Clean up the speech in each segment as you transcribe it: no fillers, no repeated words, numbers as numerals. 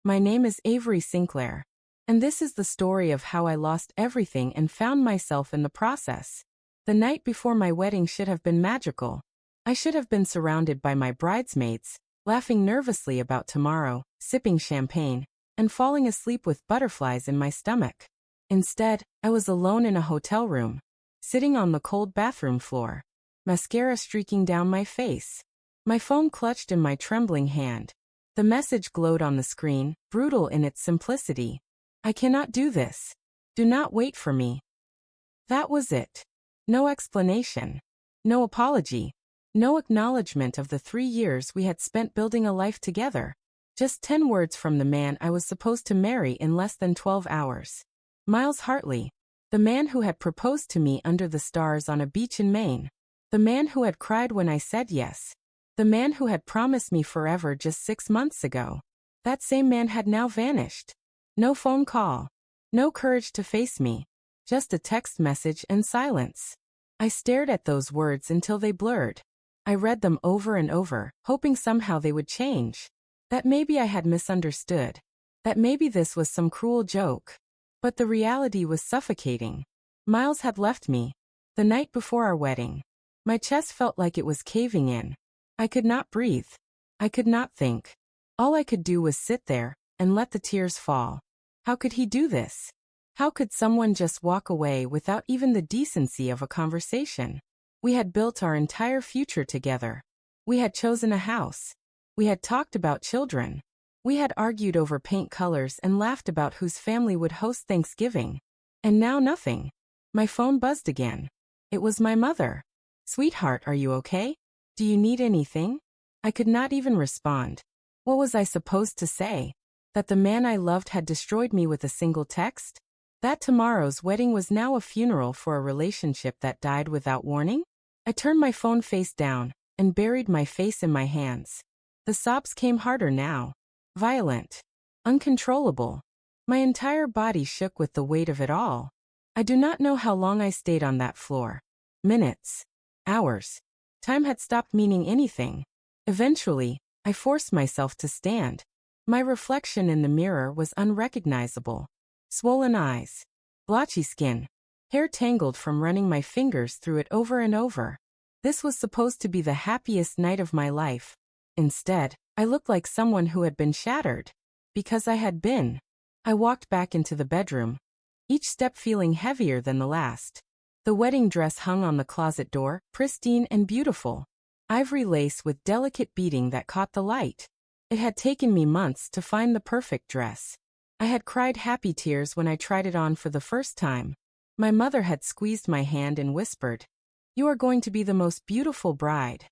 My name is Avery Sinclair, and this is the story of how I lost everything and found myself in the process. The night before my wedding should have been magical. I should have been surrounded by my bridesmaids, laughing nervously about tomorrow, sipping champagne, and falling asleep with butterflies in my stomach. Instead, I was alone in a hotel room, sitting on the cold bathroom floor, mascara streaking down my face, my phone clutched in my trembling hand. The message glowed on the screen, brutal in its simplicity. I cannot do this. Do not wait for me. That was it. No explanation. No apology. No acknowledgement of the 3 years we had spent building a life together. Just 10 words from the man I was supposed to marry in less than 12 hours. Miles Hartley. The man who had proposed to me under the stars on a beach in Maine. The man who had cried when I said yes. The man who had promised me forever just 6 months ago. That same man had now vanished. No phone call. No courage to face me. Just a text message and silence. I stared at those words until they blurred. I read them over and over, hoping somehow they would change. That maybe I had misunderstood. That maybe this was some cruel joke. But the reality was suffocating. Miles had left me. The night before our wedding. My chest felt like it was caving in. I could not breathe. I could not think. All I could do was sit there and let the tears fall. How could he do this? How could someone just walk away without even the decency of a conversation? We had built our entire future together. We had chosen a house. We had talked about children. We had argued over paint colors and laughed about whose family would host Thanksgiving. And now nothing. My phone buzzed again. It was my mother. "Sweetheart, are you okay? Do you need anything?" I could not even respond. What was I supposed to say? That the man I loved had destroyed me with a single text? That tomorrow's wedding was now a funeral for a relationship that died without warning? I turned my phone face down and buried my face in my hands. The sobs came harder now. Violent. Uncontrollable. My entire body shook with the weight of it all. I do not know how long I stayed on that floor. Minutes. Hours. Time had stopped meaning anything. Eventually, I forced myself to stand. My reflection in the mirror was unrecognizable. Swollen eyes. Blotchy skin. Hair tangled from running my fingers through it over and over. This was supposed to be the happiest night of my life. Instead, I looked like someone who had been shattered. Because I had been. I walked back into the bedroom, each step feeling heavier than the last. The wedding dress hung on the closet door, pristine and beautiful. Ivory lace with delicate beading that caught the light. It had taken me months to find the perfect dress. I had cried happy tears when I tried it on for the first time. My mother had squeezed my hand and whispered, "You are going to be the most beautiful bride."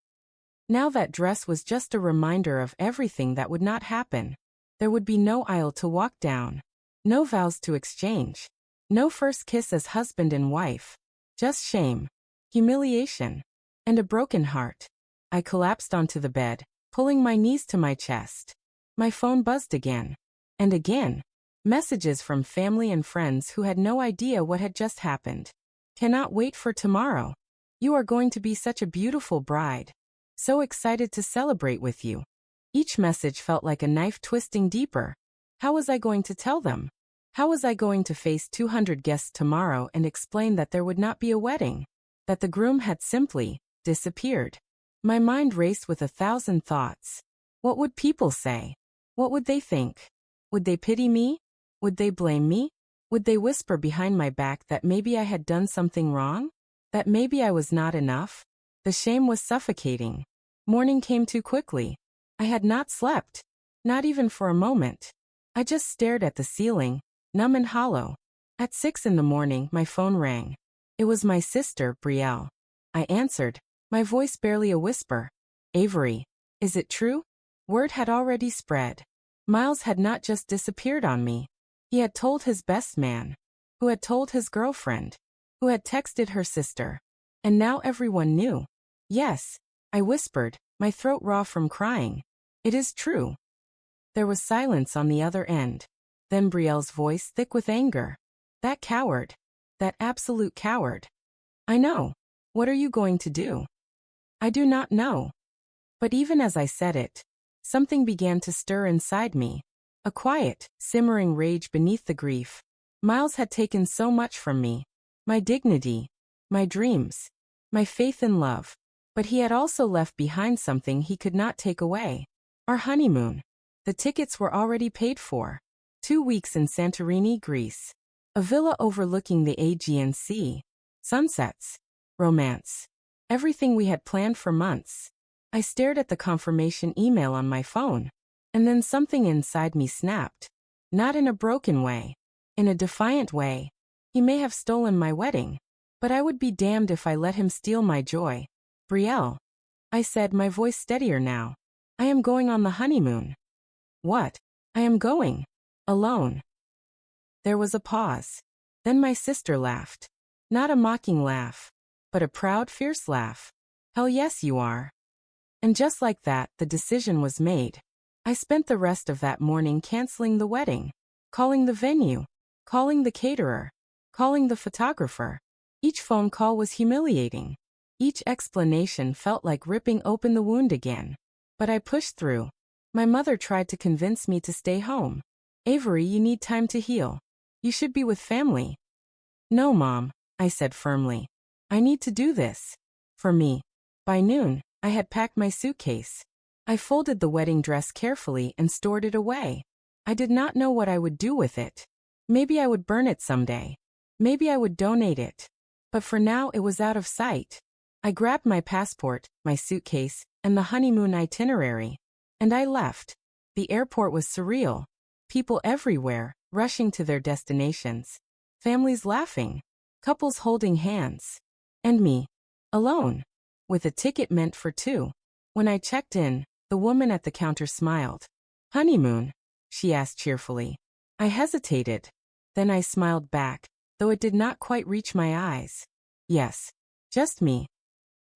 Now that dress was just a reminder of everything that would not happen. There would be no aisle to walk down. No vows to exchange. No first kiss as husband and wife. Just shame, humiliation, and a broken heart. I collapsed onto the bed, pulling my knees to my chest. My phone buzzed again. And again. Messages from family and friends who had no idea what had just happened. "Cannot wait for tomorrow. You are going to be such a beautiful bride. So excited to celebrate with you." Each message felt like a knife twisting deeper. How was I going to tell them? How was I going to face 200 guests tomorrow and explain that there would not be a wedding? That the groom had simply disappeared? My mind raced with 1,000 thoughts. What would people say? What would they think? Would they pity me? Would they blame me? Would they whisper behind my back that maybe I had done something wrong? That maybe I was not enough? The shame was suffocating. Morning came too quickly. I had not slept. Not even for a moment. I just stared at the ceiling, numb and hollow. At 6 in the morning, my phone rang. It was my sister, Brielle. I answered, my voice barely a whisper. "Avery, is it true?" Word had already spread. Miles had not just disappeared on me. He had told his best man, who had told his girlfriend, who had texted her sister. And now everyone knew. "Yes," I whispered, my throat raw from crying. "It is true." There was silence on the other end. Then Brielle's voice thick with anger. "That coward. That absolute coward." "I know. What are you going to do?" "I do not know." But even as I said it, something began to stir inside me. A quiet, simmering rage beneath the grief. Miles had taken so much from me. My dignity, my dreams, my faith in love. But he had also left behind something he could not take away. Our honeymoon. The tickets were already paid for. 2 weeks in Santorini, Greece. A villa overlooking the Aegean Sea. Sunsets. Romance. Everything we had planned for months. I stared at the confirmation email on my phone. And then something inside me snapped. Not in a broken way. In a defiant way. He may have stolen my wedding. But I would be damned if I let him steal my joy. Brielle. I said, my voice steadier now. I am going on the honeymoon. What? I am going. Alone. There was a pause. Then my sister laughed. Not a mocking laugh. But a proud, fierce laugh. Hell yes you are. And just like that, the decision was made. I spent the rest of that morning canceling the wedding. Calling the venue. Calling the caterer. Calling the photographer. Each phone call was humiliating. Each explanation felt like ripping open the wound again. But I pushed through. My mother tried to convince me to stay home. Avery, you need time to heal. You should be with family. No, Mom, I said firmly. I need to do this. For me. By noon, I had packed my suitcase. I folded the wedding dress carefully and stored it away. I did not know what I would do with it. Maybe I would burn it someday. Maybe I would donate it. But for now it was out of sight. I grabbed my passport, my suitcase, and the honeymoon itinerary. And I left. The airport was surreal. People everywhere, rushing to their destinations. Families laughing. Couples holding hands. And me. Alone. With a ticket meant for 2. When I checked in, the woman at the counter smiled. Honeymoon? She asked cheerfully. I hesitated. Then I smiled back, though it did not quite reach my eyes. Yes. Just me.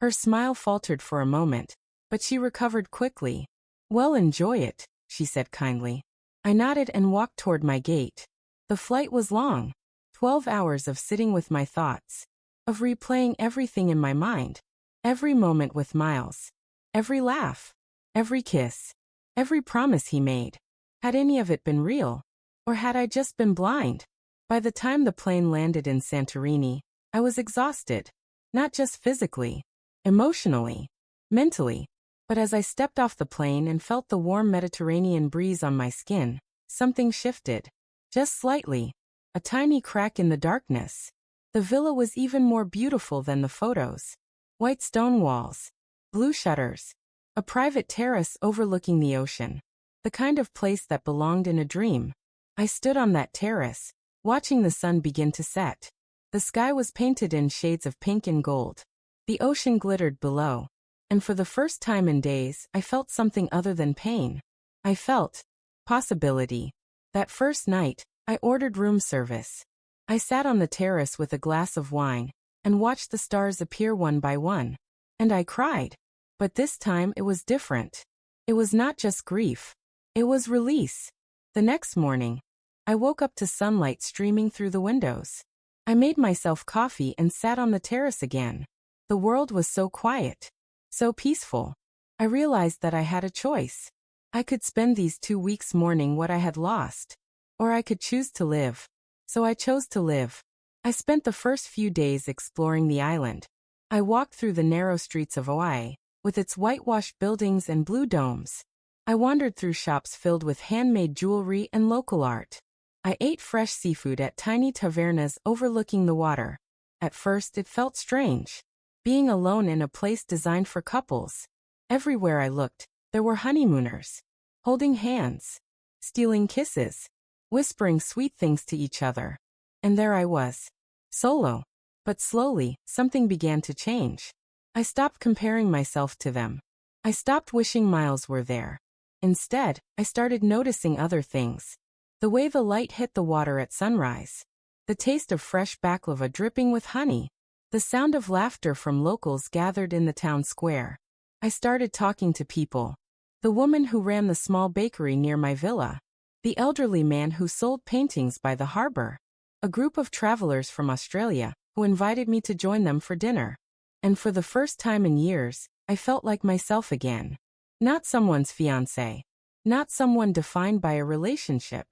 Her smile faltered for a moment, but she recovered quickly. Well, enjoy it, she said kindly. I nodded and walked toward my gate. The flight was long. 12 hours of sitting with my thoughts. Of replaying everything in my mind. Every moment with Miles. Every laugh. Every kiss. Every promise he made. Had any of it been real? Or had I just been blind? By the time the plane landed in Santorini, I was exhausted. Not just physically. Emotionally. Mentally. But as I stepped off the plane and felt the warm Mediterranean breeze on my skin, something shifted. Just slightly. A tiny crack in the darkness. The villa was even more beautiful than the photos. White stone walls. Blue shutters. A private terrace overlooking the ocean. The kind of place that belonged in a dream. I stood on that terrace, watching the sun begin to set. The sky was painted in shades of pink and gold. The ocean glittered below. And for the first time in days, I felt something other than pain. I felt possibility. That first night, I ordered room service. I sat on the terrace with a glass of wine and watched the stars appear one by one. And I cried. But this time it was different. It was not just grief. It was release. The next morning, I woke up to sunlight streaming through the windows. I made myself coffee and sat on the terrace again. The world was so quiet. So peaceful. I realized that I had a choice. I could spend these 2 weeks mourning what I had lost. Or I could choose to live. So I chose to live. I spent the first few days exploring the island. I walked through the narrow streets of Hawaii, with its whitewashed buildings and blue domes. I wandered through shops filled with handmade jewelry and local art. I ate fresh seafood at tiny tavernas overlooking the water. At first it felt strange. Being alone in a place designed for couples. Everywhere I looked, there were honeymooners. Holding hands. Stealing kisses. Whispering sweet things to each other. And there I was. Solo. But slowly, something began to change. I stopped comparing myself to them. I stopped wishing Miles were there. Instead, I started noticing other things. The way the light hit the water at sunrise. The taste of fresh baklava dripping with honey. The sound of laughter from locals gathered in the town square. I started talking to people. The woman who ran the small bakery near my villa. The elderly man who sold paintings by the harbor. A group of travelers from Australia who invited me to join them for dinner. And for the first time in years, I felt like myself again. Not someone's fiancé. not someone defined by a relationship.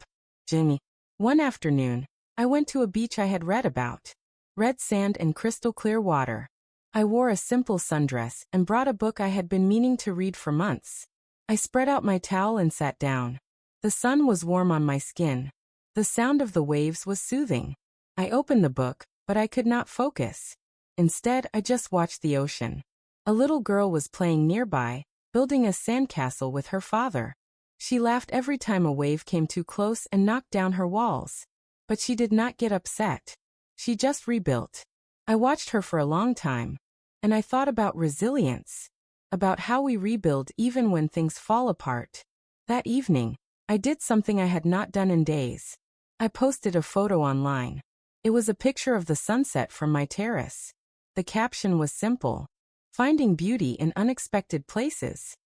Jimmy. One afternoon, I went to a beach I had read about. Red sand and crystal clear water. I wore a simple sundress and brought a book I had been meaning to read for months. I spread out my towel and sat down. The sun was warm on my skin. The sound of the waves was soothing. I opened the book, but I could not focus. Instead, I just watched the ocean. A little girl was playing nearby, building a sandcastle with her father. She laughed every time a wave came too close and knocked down her walls. But she did not get upset. She just rebuilt. I watched her for a long time, and I thought about resilience, about how we rebuild even when things fall apart. That evening, I did something I had not done in days. I posted a photo online. It was a picture of the sunset from my terrace. The caption was simple: finding beauty in unexpected places.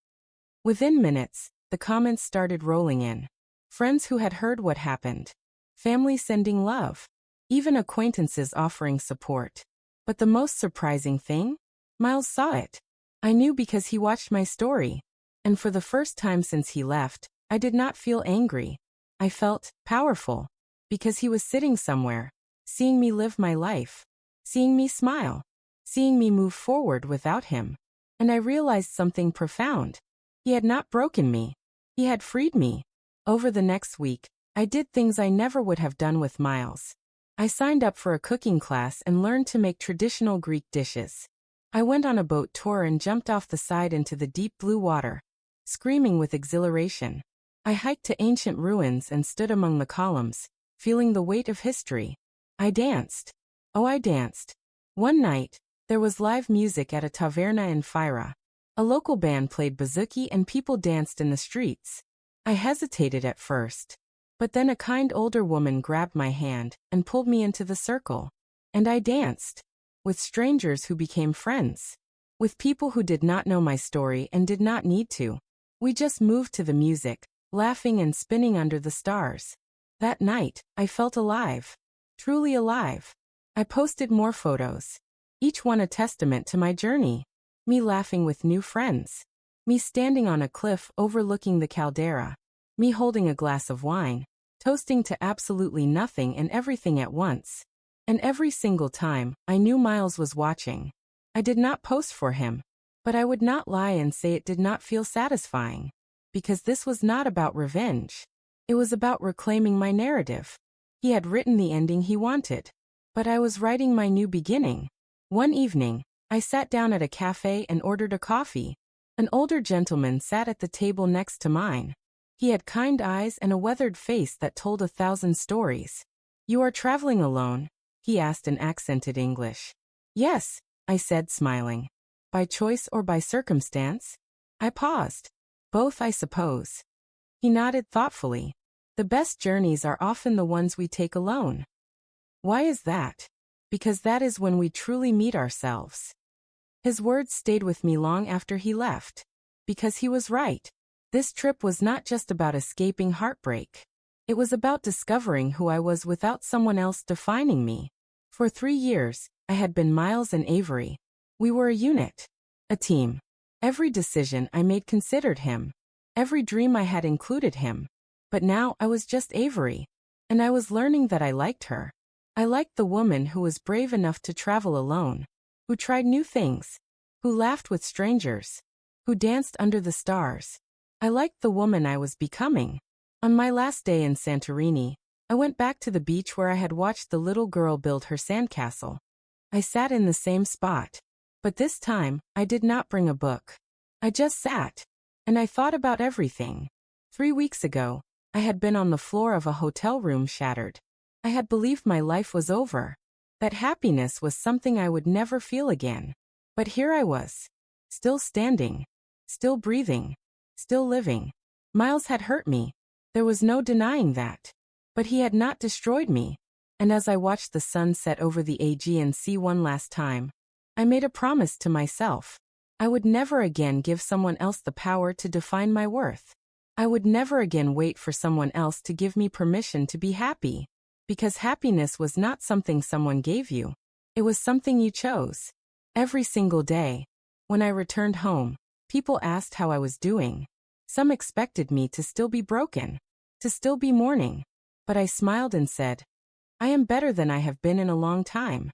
Within minutes, the comments started rolling in. Friends who had heard what happened. Family sending love. Even acquaintances offering support. But the most surprising thing? Miles saw it. I knew because he watched my story. And for the first time since he left, I did not feel angry. I felt powerful. Because he was sitting somewhere, seeing me live my life, seeing me smile, seeing me move forward without him. And I realized something profound. He had not broken me. He had freed me. Over the next week, I did things I never would have done with Miles. I signed up for a cooking class and learned to make traditional Greek dishes. I went on a boat tour and jumped off the side into the deep blue water, screaming with exhilaration. I hiked to ancient ruins and stood among the columns, feeling the weight of history. I danced. Oh, I danced. One night, there was live music at a taverna in Fyra. A local band played bouzouki and people danced in the streets. I hesitated at first. But then a kind older woman grabbed my hand and pulled me into the circle. And I danced. With strangers who became friends. With people who did not know my story and did not need to. We just moved to the music, laughing and spinning under the stars. That night, I felt alive. Truly alive. I posted more photos. Each one a testament to my journey. Me laughing with new friends. Me standing on a cliff overlooking the caldera. Me holding a glass of wine, toasting to absolutely nothing and everything at once. And every single time, I knew Miles was watching. I did not post for him. But I would not lie and say it did not feel satisfying. Because this was not about revenge. It was about reclaiming my narrative. He had written the ending he wanted. But I was writing my new beginning. One evening, I sat down at a cafe and ordered a coffee. An older gentleman sat at the table next to mine. He had kind eyes and a weathered face that told 1,000 stories. "You are traveling alone?" he asked in accented English. "Yes," I said, smiling. "By choice or by circumstance?" I paused. "Both, I suppose." He nodded thoughtfully. "The best journeys are often the ones we take alone." "Why is that?" "Because that is when we truly meet ourselves." His words stayed with me long after he left. Because he was right. This trip was not just about escaping heartbreak. It was about discovering who I was without someone else defining me. For 3 years, I had been Miles and Avery. We were a unit. A team. Every decision I made considered him. Every dream I had included him. But now I was just Avery. And I was learning that I liked her. I liked the woman who was brave enough to travel alone. Who tried new things. Who laughed with strangers. Who danced under the stars. I liked the woman I was becoming. On my last day in Santorini, I went back to the beach where I had watched the little girl build her sandcastle. I sat in the same spot. But this time, I did not bring a book. I just sat. And I thought about everything. 3 weeks ago, I had been on the floor of a hotel room shattered. I had believed my life was over. That happiness was something I would never feel again. But here I was. Still standing. Still breathing. Still living. Miles had hurt me. There was no denying that. But he had not destroyed me. And as I watched the sun set over the Aegean Sea one last time, I made a promise to myself. I would never again give someone else the power to define my worth. I would never again wait for someone else to give me permission to be happy. Because happiness was not something someone gave you. It was something you chose. Every single day. When I returned home, people asked how I was doing. Some expected me to still be broken, to still be mourning. But I smiled and said, I am better than I have been in a long time.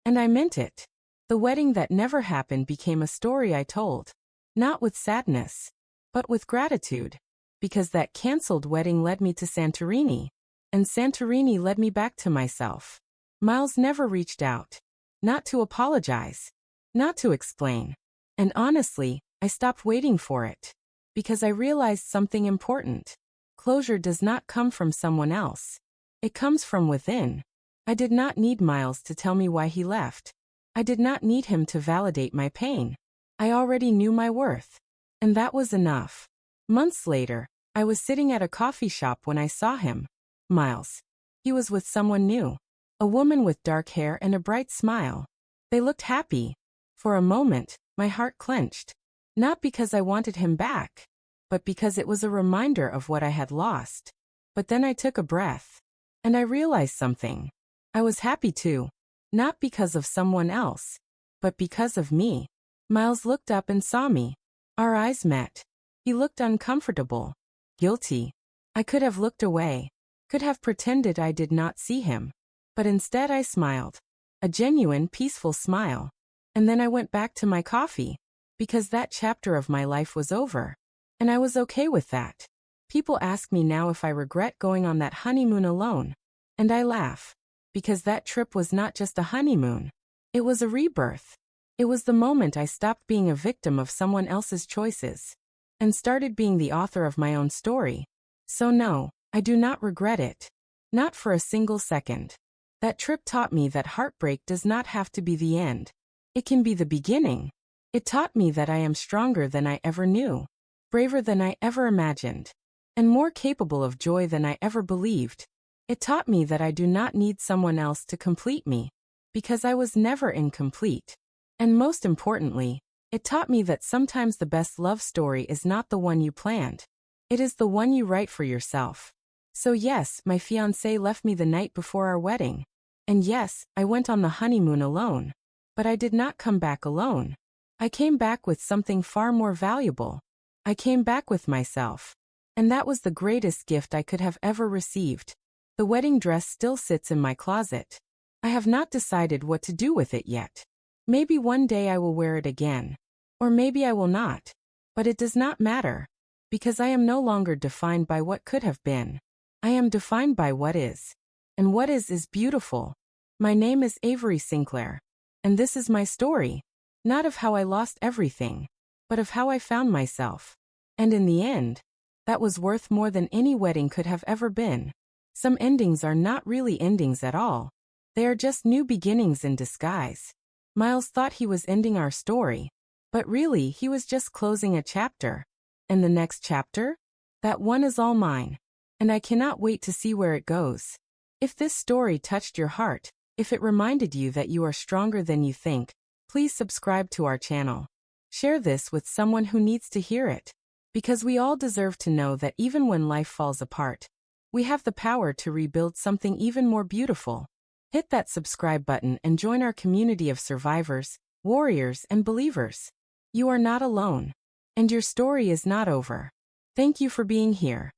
And I meant it. The wedding that never happened became a story I told. Not with sadness, but with gratitude. Because that cancelled wedding led me to Santorini. And Santorini led me back to myself. Miles never reached out. Not to apologize. Not to explain. And honestly, I stopped waiting for it. Because I realized something important. Closure does not come from someone else. It comes from within. I did not need Miles to tell me why he left. I did not need him to validate my pain. I already knew my worth. And that was enough. Months later, I was sitting at a coffee shop when I saw him. Miles. He was with someone new. A woman with dark hair and a bright smile. They looked happy. For a moment, my heart clenched. Not because I wanted him back, but because it was a reminder of what I had lost. But then I took a breath. And I realized something. I was happy too. Not because of someone else, but because of me. Miles looked up and saw me. Our eyes met. He looked uncomfortable. Guilty. I could have looked away. Could have pretended I did not see him. But instead I smiled. A genuine, peaceful smile. And then I went back to my coffee. Because that chapter of my life was over. And I was okay with that. People ask me now if I regret going on that honeymoon alone. And I laugh. Because that trip was not just a honeymoon. It was a rebirth. It was the moment I stopped being a victim of someone else's choices. And started being the author of my own story. So no, I do not regret it. Not for a single second. That trip taught me that heartbreak does not have to be the end. It can be the beginning. It taught me that I am stronger than I ever knew, braver than I ever imagined, and more capable of joy than I ever believed. It taught me that I do not need someone else to complete me, because I was never incomplete. And most importantly, it taught me that sometimes the best love story is not the one you planned. It is the one you write for yourself. So yes, my fiancé left me the night before our wedding. And yes, I went on the honeymoon alone. But I did not come back alone. I came back with something far more valuable. I came back with myself. And that was the greatest gift I could have ever received. The wedding dress still sits in my closet. I have not decided what to do with it yet. Maybe one day I will wear it again. Or maybe I will not. But it does not matter. Because I am no longer defined by what could have been. I am defined by what is. And what is beautiful. My name is Avery Sinclair. And this is my story. Not of how I lost everything, but of how I found myself. And in the end, that was worth more than any wedding could have ever been. Some endings are not really endings at all. They are just new beginnings in disguise. Miles thought he was ending our story, but really he was just closing a chapter. And the next chapter? That one is all mine. And I cannot wait to see where it goes. If this story touched your heart, if it reminded you that you are stronger than you think, please subscribe to our channel. Share this with someone who needs to hear it. Because we all deserve to know that even when life falls apart, we have the power to rebuild something even more beautiful. Hit that subscribe button and join our community of survivors, warriors, and believers. You are not alone. And your story is not over. Thank you for being here.